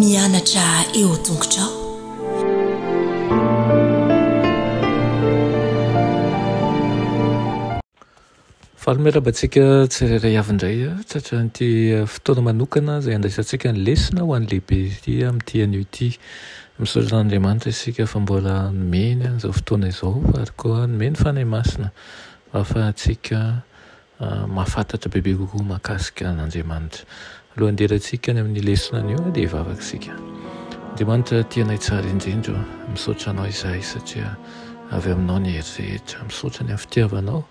mianatra eo tongotrao. Fahameraba-tsika tsireray avy-indray tratra n'ity fotoana manokana izay andraisantsika ny lesona ho an'ny lehibe ity amin'ity anio ity. Misaotra n'Andriamanitra isika fa mbola nomeny an'izao fotoana izao ary koa nomeny fanahy masina ahafahantsika mahafantatra bebe kokoa mahakasika an'Andriamanitra. Aloha handerantsika ny amin'ny lesona anio dia hivavaka isika. Andriamanitra tianay tsara indrindra, misaotra anao izahay satria avy aminao ny hery rehetra, misaotra ny amin'ny fitiavanao,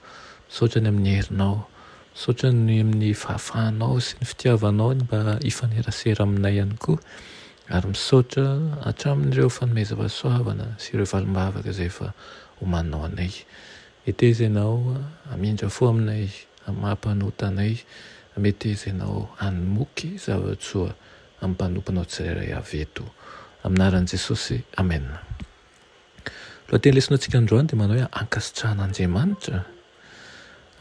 misaotra ny amin'ny herinao, misaotra ny amin'ny fahafahanao sy ny fitiavanao mba hifanerasera aminay ihany koa, ary misaotra hatramin'ireo fanomezam-pahasoavana sy ireo valim-bavaka izay efa omaninao anay. Etezenao hamindra fo aminay, mampanota anay, ametezenao hamoky zavatsoa amin'ny mpanomponao tsirairay avy eto. Aminaran'i Jesosy, amen. Lohateny lesonantsika androany dia manao hoe ankasitrahan'Andriamanitra.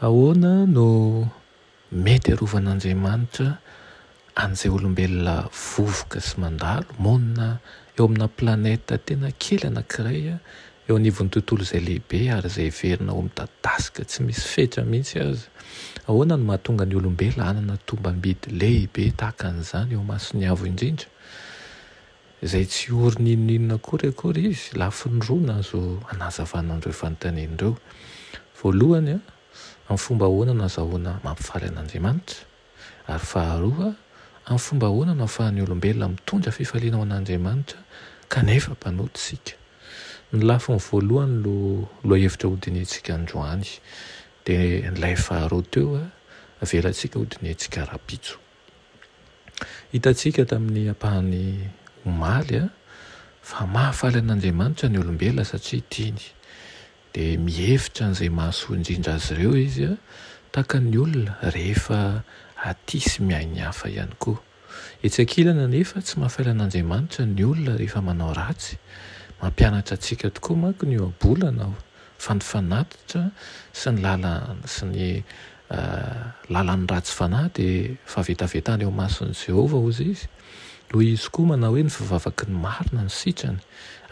Ahoana no mety arovan'Andriamanitra an'izay olombelona vovoka sy mandalo, monina eo amina planeta tena kely anankiray, eo anivon'ny tontolo izay lehibe ary izay verina ho midadasika tsy misy fetra mihitsy azy. Ahoana no mahatonga ny olombelona hanana tombam-bidy lehibe tahaka an'izany eo masony avo indrindra, izay tsy ory n'inon'inona akory izy, lafindroana azo anazavanandreo fanontanian'ireo. Voalohany amin'ny fomba ahoana no azahoana mampifaly an'Andriamanitra, ary faharoa amin'ny fomba ahoana no ahafahan'ny olombelona mitondra fifaliana ao an'Andriamanitra kanefa mpanoto isika. Ny lafiny voalohany no lohahevitra hodinitsika androany, dia nilay faharoa teo avelantsika hodinitsika rapitso. Hitantsika tamin'ny ampahan'ny omaly fa mahafaly an'Andriamanitra ny olombelona satria tiany, dia mihevitra n'izay mahasoa indrindra azy ireo izy tahaka ny olona rehefa aty sy miainy hafa ihany koa. Etsy ankilana nefa tsy mahafaly an'Andriamanitra ny olona rehefa manao ratsy. Mampianatra antsika tokoa manko ny ohabolana fa ny fanatitra sy ny lalan'ny ratsy fanahy dia fahavetavetany eo mason'i Jehova hozy izy. Noho izy koa manao hoe ny fivavaky ny marina ny sitrany,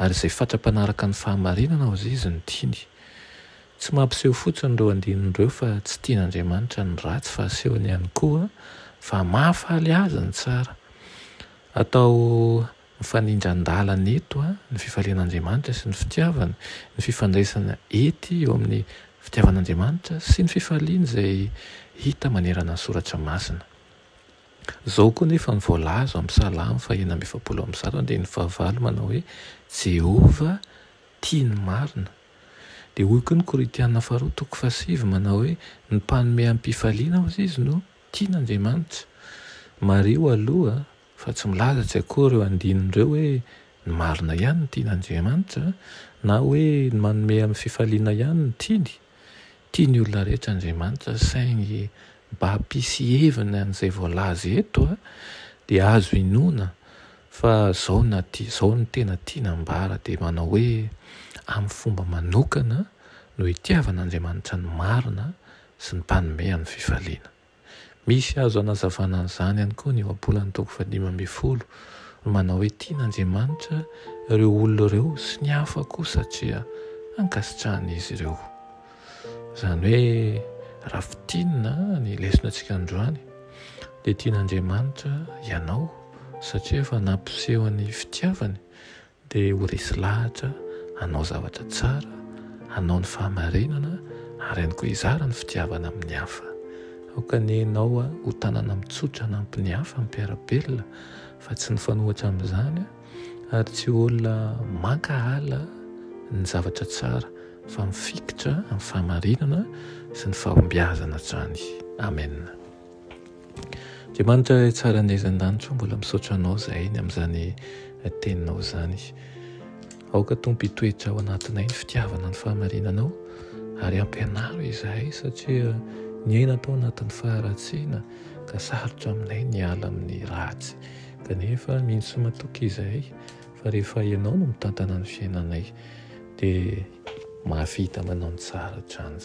ary izay fatra-panaraka ny fahamarinana hozy izy ny tiany. Tsy mampiseho fotsiny ireo andinin'ireo fa tsy tian'Andriamanitra ny ratsy fa asehony ihany koa, fa mahafaly azy ny tsara. Atao mifanindran-dalana eto ny fifalian'Andriamanitra sy ny fitiavany, ny fifandraisana ety eo amin'ny fitiavan'Andriamanitra sy ny fifaliana izay hita manerana ny soratra masina. Izao koa nefa ny voalaza amin'ny Salamy 119:9 manao hoe Jehova tia ny marina. Dia hoy koa ny Koritiana 2:7 manao hoe ny mpanome am-pifaliana hozy izy no tian'Andriamanitra. Mareo aloha fa tsy milaza tsy akory eo andinin'ireo hoe ny marina ihany ny tian'Andriamanitra, na hoe ny manome amin'ny fifaliana ihany ny tiany. Tiany olona rehetra Andriamanitra, saingy mba hampisy heviny an'izay voalaza eto dia azo inoana fa zao ny tena tiana ambara, dia manao hoe amin'ny fomba manokana no hitiavan'Andriamanitra ny marina sy ny mpanome amin'ny fifaliana. Misy azo anazavana an'izany ihany koa ny ohabolany 5:12 manao hoe tian'Andriamanitra ireo olona ireo sy ny hafa koa satria ankasitrahany izy ireo. Izany hoe raha fitinina ny lesonantsika androany dia tian'Andriamanitra ianao satria efa nampiseho ny fitiavany, dia ho resy lahatra hanao zavatra tsara, hanao ny fahamarinana, ary ihany koa hizara ny fitiavana amin'ny hafa. Aokanenao ho tanana mitsotra hanampy ny hafa mpiara-belona fa tsy ny fanohatra amin'izany, ary tsy olona mankahala ny zavatra tsara fa mifikitra amin'ny fahamarinana sy ny fahombiazana hatrany. Amen. Andriamanitra tsara ny aiza-danitra, mbola misaotra anao izahay ny amin'izany teninao izany. Aoka tompo hitoetra ao anatinay ny fitiavana ny fahamarinanao, ary ampianaro izahay satria ny aina tao anatin'ny faharatsiana ka sarotra aminay ny ala amin'ny ratsy. Kanefa mihitsy matoky izahay fa rehefa ianao no mitantana ny fiainanay dia mahavita manao ny tsara hatrany.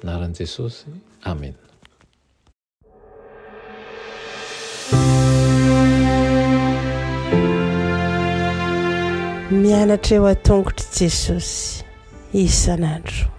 Anaran'i Jesosy, amen. mianatra eo a-tongotry Jesosy isan'andro.